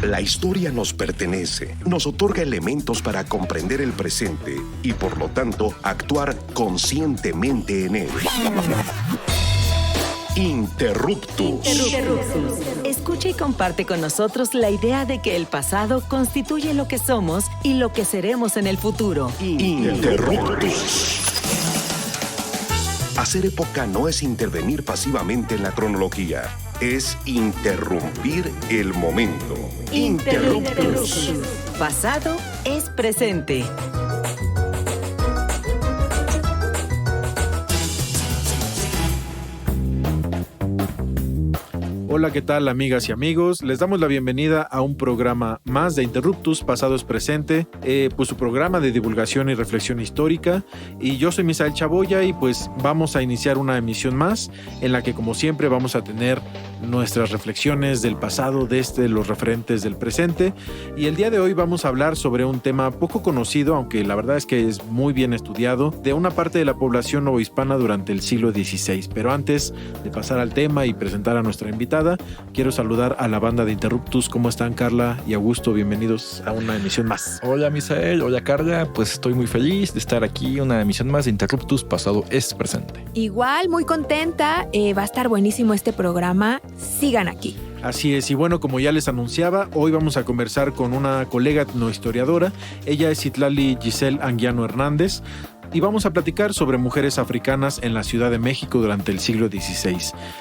La historia nos pertenece, nos otorga elementos para comprender el presente y, por lo tanto, actuar conscientemente en él. Interruptus. Escucha y comparte con nosotros la idea de que el pasado constituye lo que somos y lo que seremos en el futuro. Interruptus. Hacer época no es intervenir pasivamente en la cronología, es interrumpir el momento. Interruptus. Pasado es presente. Hola, ¿qué tal, amigas y amigos? Les damos la bienvenida a un programa más de Interruptus, Pasado es Presente, pues su programa de divulgación y reflexión histórica. Y yo soy Misael Chaboya y pues vamos a iniciar una emisión más en la que, como siempre, vamos a tener nuestras reflexiones del pasado desde los referentes del presente. Y el día de hoy vamos a hablar sobre un tema poco conocido, aunque la verdad es que es muy bien estudiado, de una parte de la población novohispana durante el siglo XVI. Pero antes de pasar al tema y presentar a nuestra invitada, quiero saludar a la banda de Interruptus. ¿Cómo están, Carla y Augusto? Bienvenidos a una emisión más. Hola, Misael. Hola, Carla. Pues estoy muy feliz de estar aquí, una emisión más de Interruptus, Pasado es Presente. Igual, muy contenta. Va a estar buenísimo este programa. Sigan aquí. Así es, y bueno, como ya les anunciaba, hoy vamos a conversar con una colega etnohistoriadora. Ella es Citlali Giselle Anguiano Hernández. Y vamos a platicar sobre mujeres africanas en la Ciudad de México durante el siglo XVI.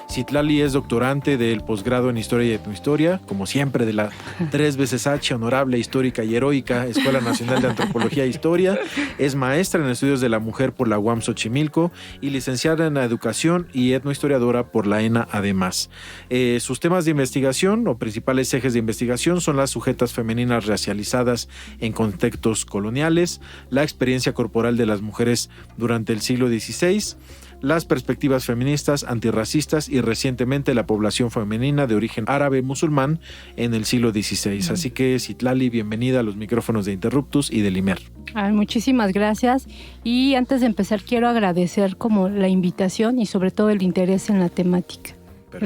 Citlali es doctorante del posgrado en Historia y Etnohistoria, como siempre, de la 3 veces H, honorable, histórica y heroica Escuela Nacional de Antropología e Historia. Es maestra en estudios de la mujer por la UAM Xochimilco y licenciada en Educación y etnohistoriadora por la ENA, además. Sus temas de investigación o principales ejes de investigación son las sujetas femeninas racializadas en contextos coloniales, la experiencia corporal de las mujeres durante el siglo XVI, las perspectivas feministas, antirracistas y recientemente la población femenina de origen árabe musulmán en el siglo XVI. Así que, Citlali, bienvenida a los micrófonos de Interruptus y de Limer. Muchísimas gracias. Y antes de empezar, quiero agradecer como la invitación y sobre todo el interés en la temática. Perfecto.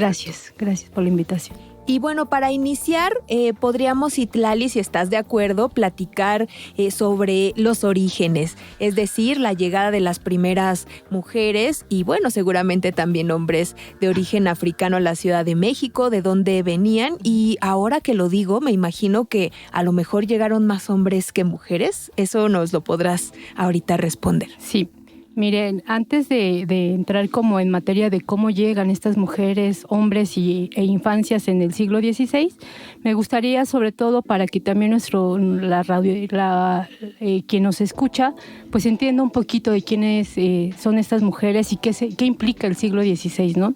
Gracias por la invitación. Y bueno, para iniciar, podríamos, Citlali, si estás de acuerdo, platicar sobre los orígenes, es decir, la llegada de las primeras mujeres y bueno, seguramente también hombres de origen africano a la Ciudad de México, de dónde venían. Y ahora que lo digo, me imagino que a lo mejor llegaron más hombres que mujeres. Eso nos lo podrás ahorita responder. Sí. Miren, antes de entrar como en materia de cómo llegan estas mujeres, hombres e infancias en el siglo XVI, me gustaría, sobre todo para que también quien nos escucha, pues entienda un poquito de quiénes son estas mujeres y qué implica el siglo XVI, ¿no?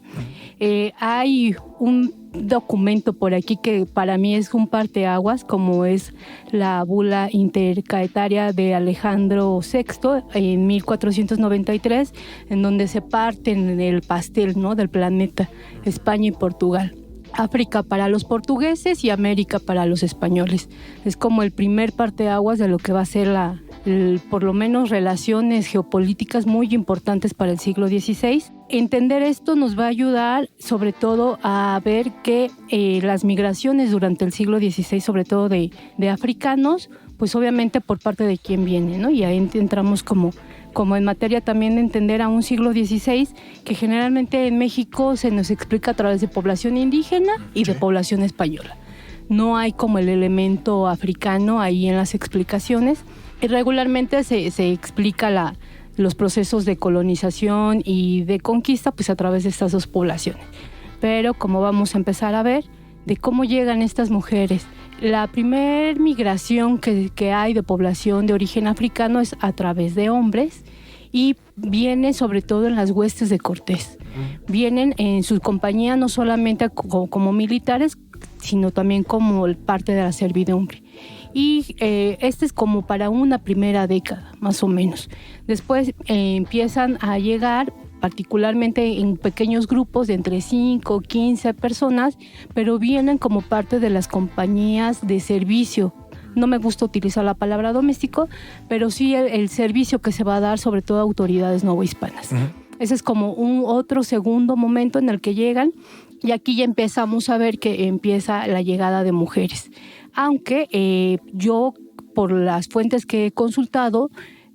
Hay un documento por aquí que para mí es un parteaguas, como es la bula intercaetaria de Alejandro VI en 1493, en donde se parten el pastel, ¿no?, del planeta, España y Portugal. África para los portugueses y América para los españoles. Es como el primer parteaguas de lo que va a ser por lo menos relaciones geopolíticas muy importantes para el siglo XVI. Entender esto nos va a ayudar sobre todo a ver que las migraciones durante el siglo XVI, sobre todo de africanos, pues obviamente por parte de quién viene, ¿no? Y ahí entramos como en materia también de entender a un siglo XVI que generalmente en México se nos explica a través de población indígena y de población española. No hay como el elemento africano ahí en las explicaciones. Y regularmente se explica los procesos de colonización y de conquista pues a través de estas dos poblaciones. Pero como vamos a empezar a ver de cómo llegan estas mujeres, la primer migración que hay de población de origen africano es a través de hombres y viene sobre todo en las huestes de Cortés. Vienen en su compañía no solamente como militares, sino también como parte de la servidumbre. Y este es como para una primera década, más o menos. Después empiezan a llegar particularmente en pequeños grupos de entre 5 o 15 personas, pero vienen como parte de las compañías de servicio. No me gusta utilizar la palabra doméstico, pero sí el servicio que se va a dar sobre todo a autoridades novohispanas. Ese es como un otro segundo momento en el que llegan Y aquí ya empezamos a ver que empieza la llegada de mujeres. Aunque yo, por las fuentes que he consultado,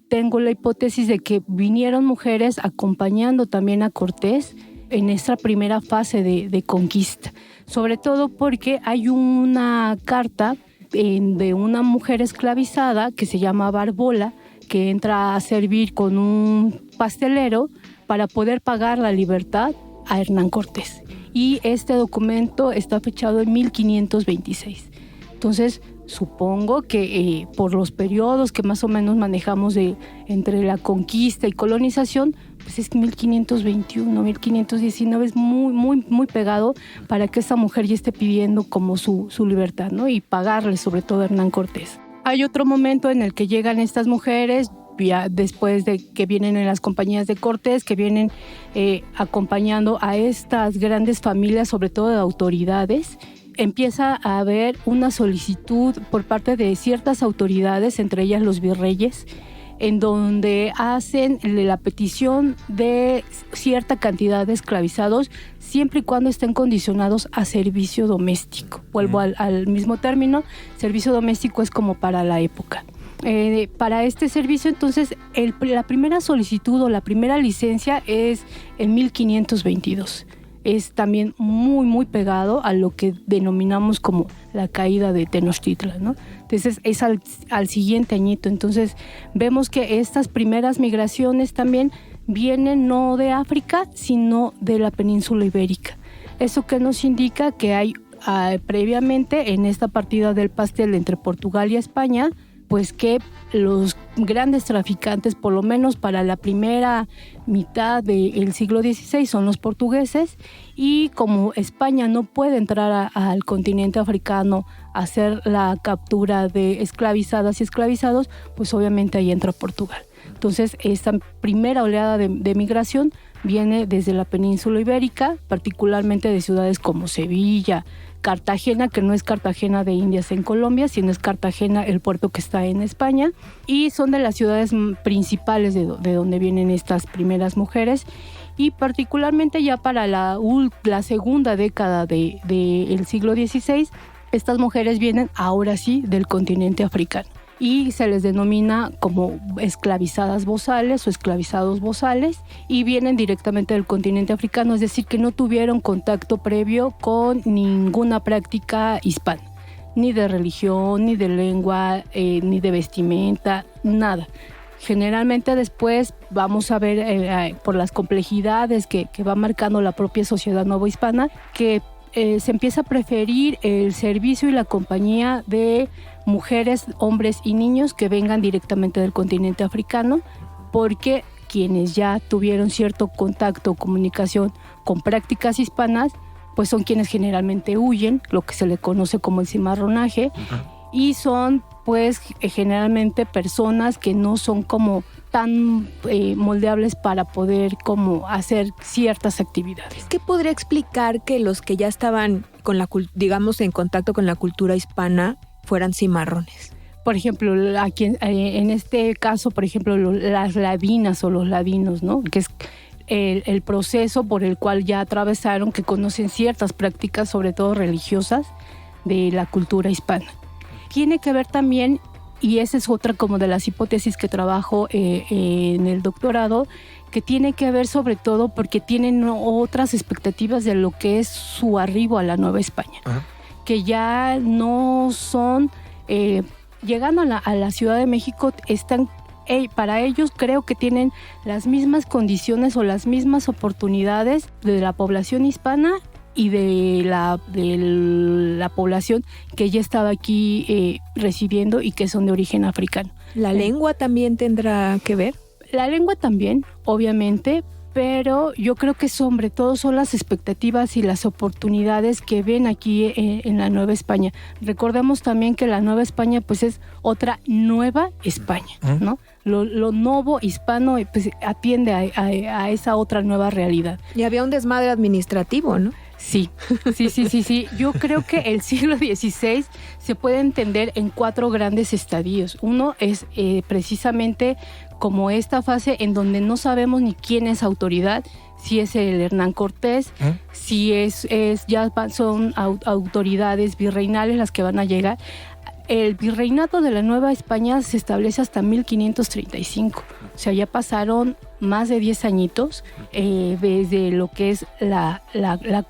tengo la hipótesis de que vinieron mujeres acompañando también a Cortés en esta primera fase de conquista. Sobre todo porque hay una carta de una mujer esclavizada que se llama Barbola, que entra a servir con un pastelero para poder pagar la libertad a Hernán Cortés. Y este documento está fechado en 1526. Entonces, supongo que por los periodos que más o menos manejamos entre la conquista y colonización, pues es 1521, 1519, es muy, muy, muy pegado para que esta mujer ya esté pidiendo como su libertad, ¿no? Y pagarle sobre todo a Hernán Cortés. Hay otro momento en el que llegan estas mujeres, ya después de que vienen en las compañías de Cortés, que vienen acompañando a estas grandes familias, sobre todo de autoridades. Empieza a haber una solicitud por parte de ciertas autoridades, entre ellas los virreyes, en donde hacen la petición de cierta cantidad de esclavizados, siempre y cuando estén condicionados a servicio doméstico. Vuelvo al mismo término, servicio doméstico es como para la época. Para este servicio, entonces, la primera solicitud o la primera licencia es en 1522. Es también muy, muy pegado a lo que denominamos como la caída de Tenochtitlan, ¿no? Entonces es al siguiente añito. Entonces vemos que estas primeras migraciones también vienen no de África, sino de la península ibérica. Eso que nos indica que hay previamente en esta partida del pastel entre Portugal y España, pues que los grandes traficantes, por lo menos para la primera mitad del siglo XVI, son los portugueses, y como España no puede entrar al continente africano a hacer la captura de esclavizadas y esclavizados, pues obviamente ahí entra Portugal. Entonces, esta primera oleada de migración viene desde la península ibérica, particularmente de ciudades como Sevilla, Cartagena, que no es Cartagena de Indias en Colombia, sino es Cartagena, el puerto que está en España, y son de las ciudades principales de donde vienen estas primeras mujeres, y particularmente ya para la segunda década del siglo XVI, estas mujeres vienen ahora sí del continente africano, y se les denomina como esclavizadas bozales o esclavizados bozales, y vienen directamente del continente africano, es decir, que no tuvieron contacto previo con ninguna práctica hispana, ni de religión, ni de lengua, ni de vestimenta, nada. Generalmente después vamos a ver por las complejidades que va marcando la propia sociedad novohispana, que se empieza a preferir el servicio y la compañía de mujeres, hombres y niños que vengan directamente del continente africano, porque quienes ya tuvieron cierto contacto o comunicación con prácticas hispanas, pues son quienes generalmente huyen, lo que se le conoce como el cimarronaje, y son pues generalmente personas que no son como tan moldeables para poder como hacer ciertas actividades. ¿Qué podría explicar que los que ya estaban digamos en contacto con la cultura hispana fueran cimarrones? Por ejemplo, aquí en este caso, por ejemplo, las ladinas o los ladinos, ¿no? Que es el proceso por el cual ya atravesaron, que conocen ciertas prácticas, sobre todo religiosas, de la cultura hispana. Tiene que ver también, y esa es otra como de las hipótesis que trabajo en el doctorado, que tiene que ver sobre todo porque tienen otras expectativas de lo que es su arribo a la Nueva España. Ajá. Que ya no son, llegando a la Ciudad de México, están, para ellos creo que tienen las mismas condiciones o las mismas oportunidades de la población hispana y de la población que ya estaba aquí recibiendo y que son de origen africano. ¿La lengua también tendrá que ver? La lengua también, obviamente, pero yo creo que sobre todo son las expectativas y las oportunidades que ven aquí en la Nueva España. Recordemos también que la Nueva España pues es otra Nueva España, ¿no? Lo nuevo hispano pues atiende a esa otra nueva realidad. Y había un desmadre administrativo, ¿no? Sí. Yo creo que el siglo XVI se puede entender en 4 grandes estadios. Uno es precisamente como esta fase en donde no sabemos ni quién es autoridad, si es el Hernán Cortés, si son autoridades virreinales las que van a llegar. El virreinato de la Nueva España se establece hasta 1535. O sea, ya pasaron más de 10 añitos desde lo que es la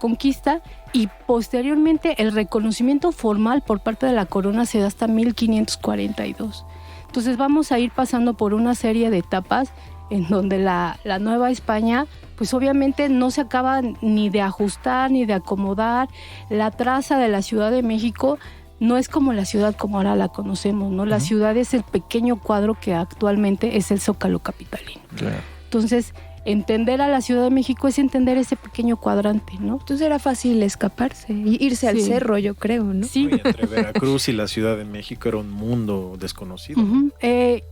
conquista, y posteriormente el reconocimiento formal por parte de la corona se da hasta 1542. Entonces vamos a ir pasando por una serie de etapas en donde la Nueva España, pues obviamente no se acaba ni de ajustar ni de acomodar. La traza de la Ciudad de México no es como la ciudad como ahora la conocemos, ¿no? La ciudad es el pequeño cuadro que actualmente es el Zócalo capitalino. Claro. Entonces, entender a la Ciudad de México es entender ese pequeño cuadrante, ¿no? Entonces era fácil escaparse, irse al cerro, yo creo, ¿no? Sí. Y entre Veracruz y la Ciudad de México era un mundo desconocido.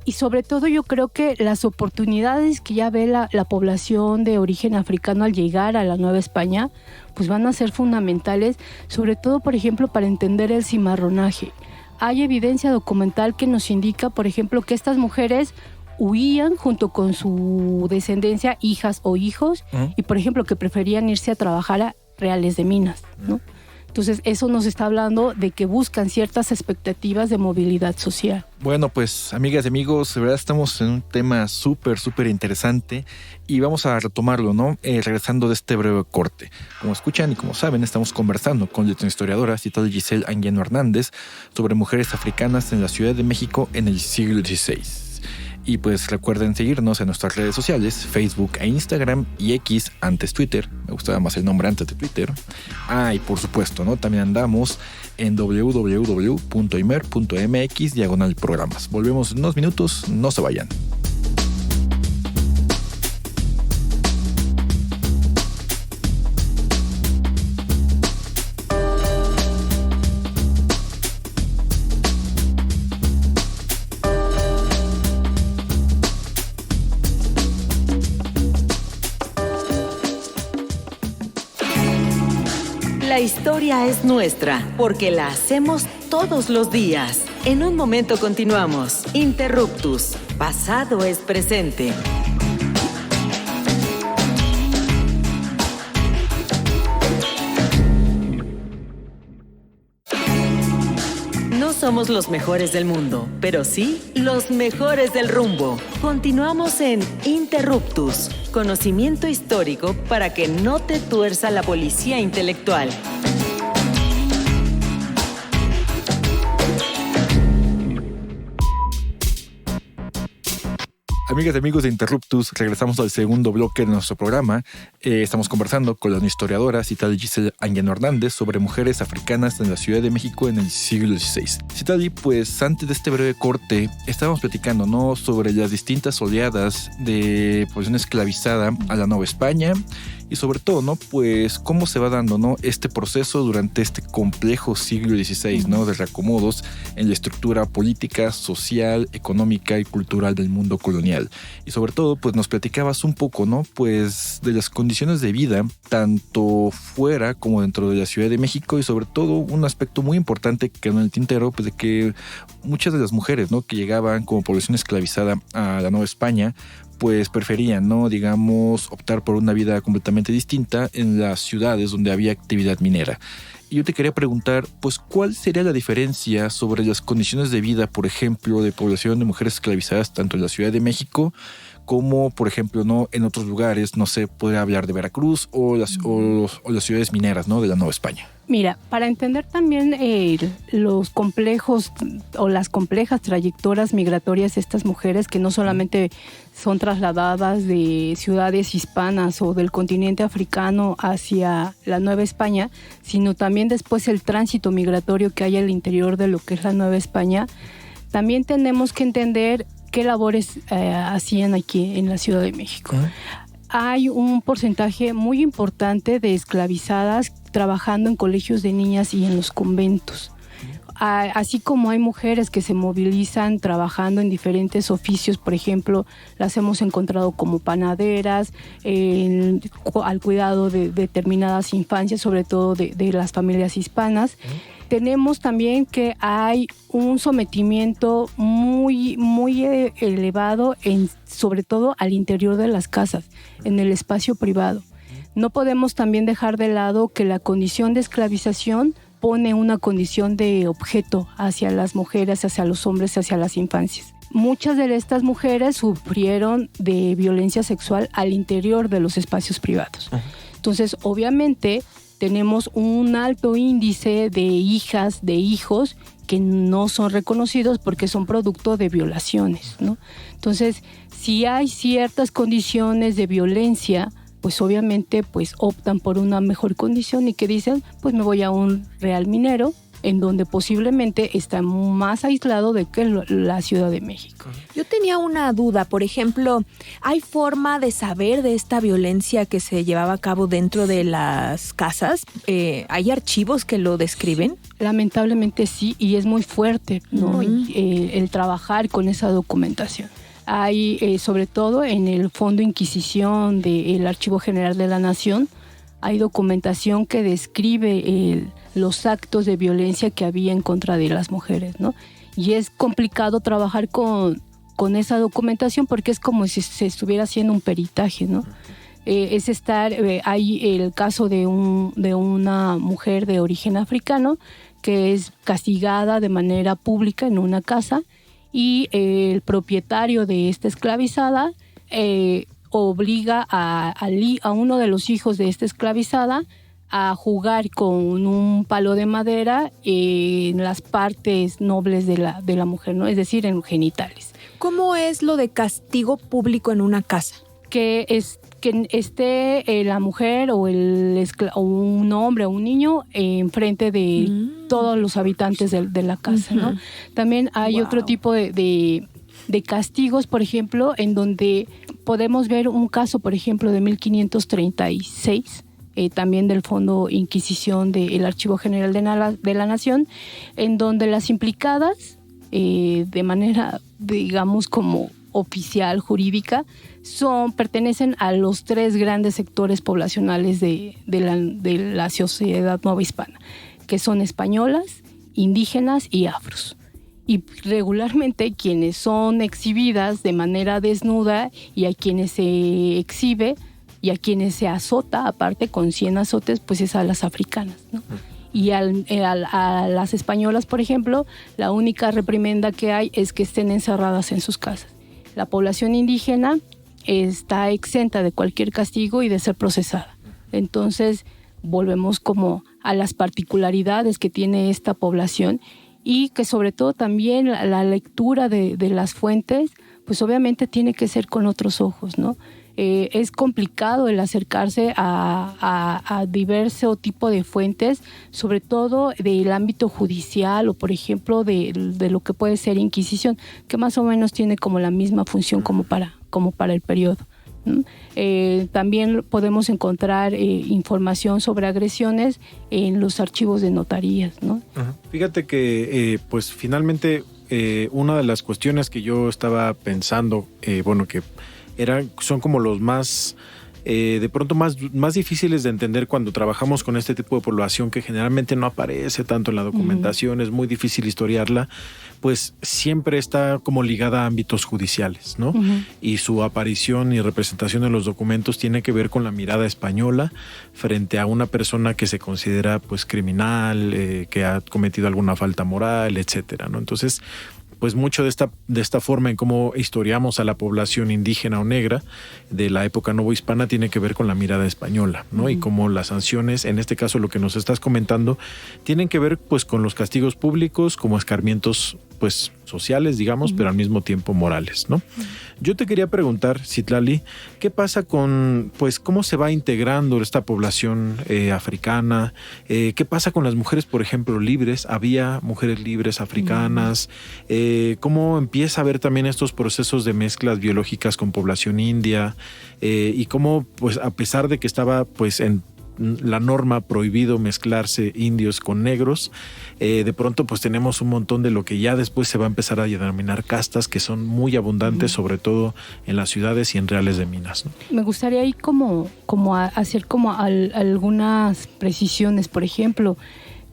Y sobre todo yo creo que las oportunidades que ya ve la población de origen africano al llegar a la Nueva España, pues van a ser fundamentales, sobre todo, por ejemplo, para entender el cimarronaje. Hay evidencia documental que nos indica, por ejemplo, que estas mujeres huían junto con su descendencia, hijas o hijos, y por ejemplo que preferían irse a trabajar a reales de minas, ¿no? Entonces eso nos está hablando de que buscan ciertas expectativas de movilidad social. Bueno, pues amigas y amigos, de verdad estamos en un tema súper interesante y vamos a retomarlo, ¿no? Regresando de este breve corte. Como escuchan y como saben, estamos conversando con la historiadora Citlali Giselle Anguiano Hernández sobre mujeres africanas en la Ciudad de México en el siglo XVI. Y pues recuerden seguirnos en nuestras redes sociales, Facebook e Instagram y X, antes Twitter. Me gustaba más el nombre antes de Twitter. Y por supuesto, ¿no? También andamos en www.imer.mx/programas. Volvemos en unos minutos, no se vayan. La historia es nuestra, porque la hacemos todos los días. En un momento continuamos. Interruptus. Pasado es presente. No somos los mejores del mundo, pero sí los mejores del rumbo. Continuamos en Interruptus, conocimiento histórico para que no te tuerza la policía intelectual. Amigas y amigos de Interruptus, regresamos al segundo bloque de nuestro programa. Estamos conversando con la historiadora Citlali Giselle Anguiano Hernández sobre mujeres africanas en la Ciudad de México en el siglo XVI. Citlali, pues antes de este breve corte, estábamos platicando, ¿no?, sobre las distintas oleadas de población esclavizada a la Nueva España y sobre todo, ¿no?, pues cómo se va dando, ¿no?, este proceso durante este complejo siglo XVI, ¿no?, de reacomodos en la estructura política, social, económica y cultural del mundo colonial. Y sobre todo, pues nos platicabas un poco, ¿no?, pues de las condiciones de vida, tanto fuera como dentro de la Ciudad de México, y sobre todo un aspecto muy importante que quedó en el tintero, pues de que muchas de las mujeres, ¿no?, que llegaban como población esclavizada a la Nueva España, pues preferían, ¿no?, digamos, optar por una vida completamente distinta en las ciudades donde había actividad minera. Y yo te quería preguntar, pues, ¿cuál sería la diferencia sobre las condiciones de vida, por ejemplo, de población de mujeres esclavizadas tanto en la Ciudad de México como, por ejemplo, ¿no?, en otros lugares? No sé, podría hablar de Veracruz o las ciudades mineras, ¿no?, de la Nueva España. Mira, para entender también los complejos o las complejas trayectorias migratorias de estas mujeres, que no solamente son trasladadas de ciudades hispanas o del continente africano hacia la Nueva España, sino también después el tránsito migratorio que hay al interior de lo que es la Nueva España, también tenemos que entender qué labores hacían aquí en la Ciudad de México. Hay un porcentaje muy importante de esclavizadas trabajando en colegios de niñas y en los conventos. Así como hay mujeres que se movilizan trabajando en diferentes oficios, por ejemplo, las hemos encontrado como panaderas, al cuidado de determinadas infancias, sobre todo de las familias hispanas. Tenemos también que hay un sometimiento muy elevado, sobre todo al interior de las casas, en el espacio privado. no podemos también dejar de lado que la condición de esclavización pone una condición de objeto hacia las mujeres, hacia los hombres, hacia las infancias. Muchas de estas mujeres sufrieron de violencia sexual al interior de los espacios privados. Entonces, obviamente, tenemos un alto índice de hijas, de hijos que no son reconocidos porque son producto de violaciones, ¿no? Entonces, si hay ciertas condiciones de violencia, pues obviamente pues optan por una mejor condición y que dicen, pues me voy a un real minero, en donde posiblemente está más aislado de que la Ciudad de México. Yo tenía una duda, por ejemplo, ¿hay forma de saber de esta violencia que se llevaba a cabo dentro de las casas? ¿Hay archivos que lo describen? Lamentablemente sí, y es muy fuerte, ¿no? El trabajar con esa documentación. Hay, sobre todo en el Fondo Inquisición del Archivo General de la Nación, hay documentación que describe los actos de violencia que había en contra de las mujeres, ¿no? Y es complicado trabajar con esa documentación porque es como si se estuviera haciendo un peritaje, ¿no? Hay el caso de una mujer de origen africano que es castigada de manera pública en una casa y el propietario de esta esclavizada obliga a uno de los hijos de esta esclavizada a jugar con un palo de madera en las partes nobles de la mujer, ¿no? Es decir, en los genitales. ¿Cómo es lo de castigo público en una casa? Que esté la mujer o un hombre o un niño enfrente de todos los habitantes de la casa, ¿no? También hay otro tipo de castigos, por ejemplo, en donde podemos ver un caso, por ejemplo, de 1536, también del Fondo Inquisición del Archivo General de la Nación, en donde las implicadas, de manera, digamos, como oficial, jurídica, pertenecen a los 3 grandes sectores poblacionales de la sociedad novohispana, que son españolas, indígenas y afros. Y regularmente quienes son exhibidas de manera desnuda y a quienes se exhibe y a quienes se azota, aparte con 100 azotes, pues es a las africanas, ¿no? Y a las españolas, por ejemplo, la única reprimenda que hay es que estén encerradas en sus casas. La población indígena está exenta de cualquier castigo y de ser procesada. Entonces, volvemos como a las particularidades que tiene esta población y que sobre todo también la lectura de las fuentes, pues obviamente tiene que ser con otros ojos, ¿no? Es complicado el acercarse a diverso tipo de fuentes, sobre todo del ámbito judicial o, por ejemplo, de lo que puede ser Inquisición, que más o menos tiene como la misma función como para el periodo. También podemos encontrar información sobre agresiones en los archivos de notarías, ¿no? Fíjate que, pues finalmente, una de las cuestiones que yo estaba pensando, que son como los más, de pronto más difíciles de entender cuando trabajamos con este tipo de población que generalmente no aparece tanto en la documentación, es muy difícil historiarla, pues siempre está como ligada a ámbitos judiciales, ¿no? Y su aparición y representación en los documentos tiene que ver con la mirada española frente a una persona que se considera pues criminal, que ha cometido alguna falta moral, etcétera, ¿no? Entonces, pues mucho de esta forma en cómo historiamos a la población indígena o negra de la época novohispana tiene que ver con la mirada española, ¿no? Y cómo las sanciones, en este caso lo que nos estás comentando, tienen que ver pues con los castigos públicos como escarmientos pues sociales, digamos, pero al mismo tiempo morales, ¿no? Yo te quería preguntar, Citlali, ¿qué pasa con, pues, cómo se va integrando esta población africana? ¿Qué pasa con las mujeres, por ejemplo, libres? ¿Había mujeres libres africanas? ¿Cómo empieza a haber también estos procesos de mezclas biológicas con población india? Y cómo, pues, a pesar de que estaba, pues, en la norma prohibido mezclarse indios con negros, de pronto pues tenemos un montón de lo que ya después se va a empezar a denominar castas, que son muy abundantes, sobre todo en las ciudades y en reales de minas, ¿no? Me gustaría ahí hacer algunas precisiones. Por ejemplo,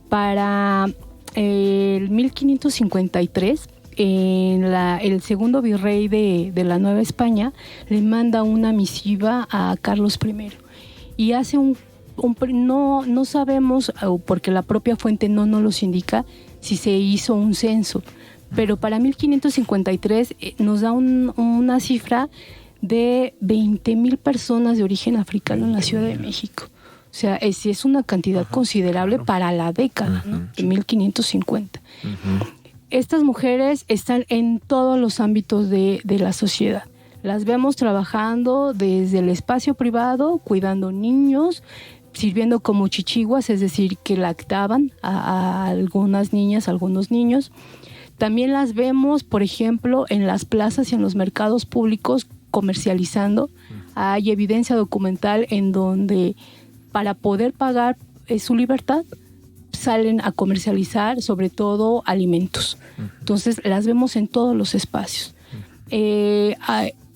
para el 1553 el segundo virrey de la Nueva España le manda una misiva a Carlos I y hace no sabemos, porque la propia fuente no nos los indica, si se hizo un censo. Pero para 1553 nos da una cifra de 20,000 personas de origen africano en la Ciudad de México. O sea, es una cantidad considerable para la década, ¿no? De 1550. Estas mujeres están en todos los ámbitos de la sociedad. Las vemos trabajando desde el espacio privado, cuidando niños, sirviendo como chichiguas, es decir, que lactaban a algunas niñas, a algunos niños. También las vemos, por ejemplo, en las plazas y en los mercados públicos comercializando. Hay evidencia documental en donde, para poder pagar su libertad, salen a comercializar sobre todo alimentos. Entonces las vemos en todos los espacios.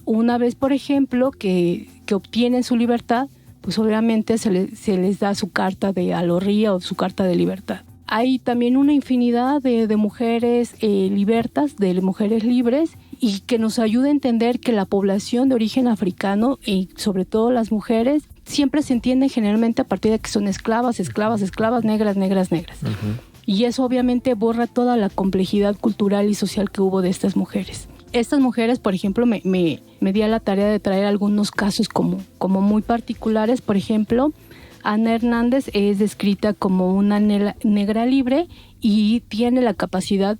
Una vez, por ejemplo, que obtienen su libertad, pues obviamente se les da su carta de alorría o su carta de libertad. Hay también una infinidad de mujeres libertas, de mujeres libres, y que nos ayuda a entender que la población de origen africano, y sobre todo las mujeres, siempre se entienden generalmente a partir de que son esclavas, negras. Y eso obviamente borra toda la complejidad cultural y social que hubo de estas mujeres. Estas mujeres, por ejemplo, me di a la tarea de traer algunos casos como muy particulares. Por ejemplo, Ana Hernández es descrita como una negra libre y tiene la capacidad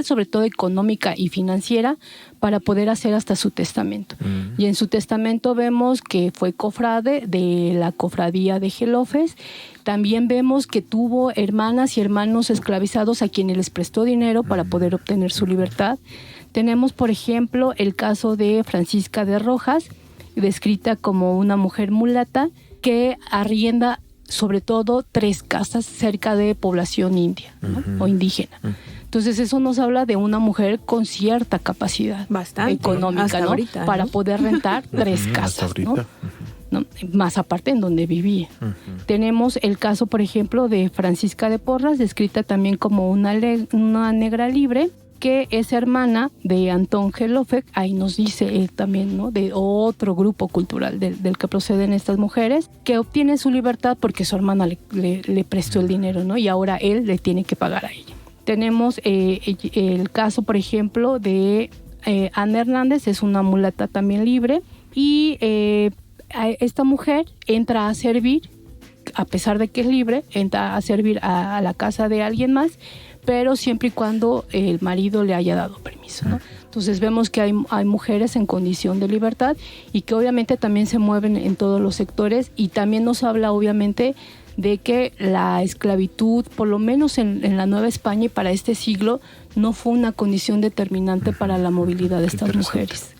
sobre todo económica y financiera para poder hacer hasta su testamento. Y en su testamento vemos que fue cofrade de la cofradía de Gelofes. También vemos que tuvo hermanas y hermanos esclavizados a quienes les prestó dinero para poder obtener su libertad. Tenemos, por ejemplo, el caso de Francisca de Rojas, descrita como una mujer mulata que arrienda sobre todo 3 casas cerca de población india, ¿no? O indígena. Entonces eso nos habla de una mujer con cierta capacidad económica, ¿no? Ahorita, para poder rentar 3 casas, ¿no? Más aparte en donde vivía. Tenemos el caso, por ejemplo, de Francisca de Porras, descrita también como una negra libre, que es hermana de Antón Gelofes. Ahí nos dice también, ¿no?, de otro grupo cultural del que proceden estas mujeres, que obtiene su libertad porque su hermana le prestó el dinero, ¿no? Y ahora él le tiene que pagar a ella. Tenemos el caso, por ejemplo, de Ana Hernández, es una mulata también libre, y esta mujer entra a servir, a pesar de que es libre, entra a servir a la casa de alguien más, pero siempre y cuando el marido le haya dado permiso, ¿no? Entonces vemos que hay mujeres en condición de libertad y que obviamente también se mueven en todos los sectores, y también nos habla obviamente de que la esclavitud, por lo menos en la Nueva España y para este siglo, no fue una condición determinante para la movilidad de estas mujeres.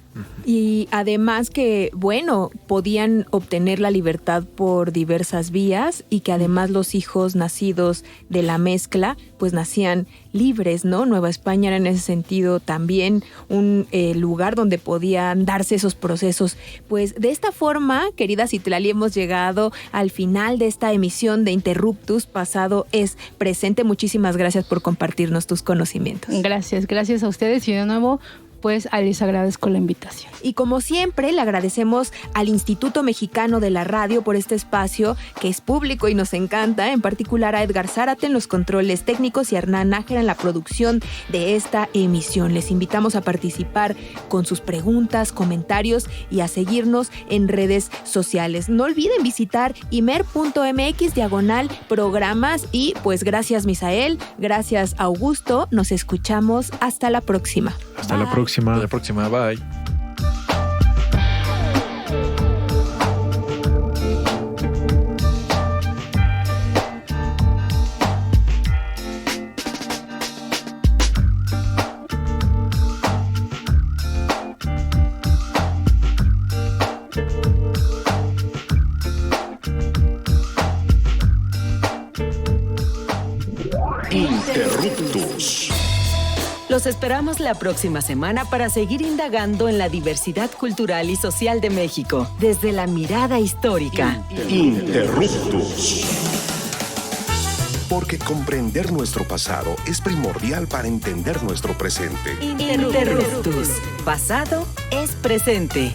Y además que, bueno, podían obtener la libertad por diversas vías, y que además los hijos nacidos de la mezcla pues nacían libres, ¿no? Nueva España era en ese sentido también un lugar donde podían darse esos procesos. Pues de esta forma, querida Citlali, hemos llegado al final de esta emisión de Interruptus, Pasado es Presente. Muchísimas gracias por compartirnos tus conocimientos. Gracias a ustedes, y de nuevo pues les agradezco la invitación. Y como siempre, le agradecemos al Instituto Mexicano de la Radio por este espacio que es público y nos encanta, en particular a Edgar Zárate en los controles técnicos y a Hernán Nájera en la producción de esta emisión. Les invitamos a participar con sus preguntas, comentarios y a seguirnos en redes sociales. No olviden visitar imer.mx/programas, y pues gracias Misael, gracias Augusto, nos escuchamos hasta la próxima. Hasta la próxima. Hasta la próxima, bye. Interruptus. Los esperamos la próxima semana para seguir indagando en la diversidad cultural y social de México, desde la mirada histórica. Interruptus. Porque comprender nuestro pasado es primordial para entender nuestro presente. Interruptus. Pasado es presente.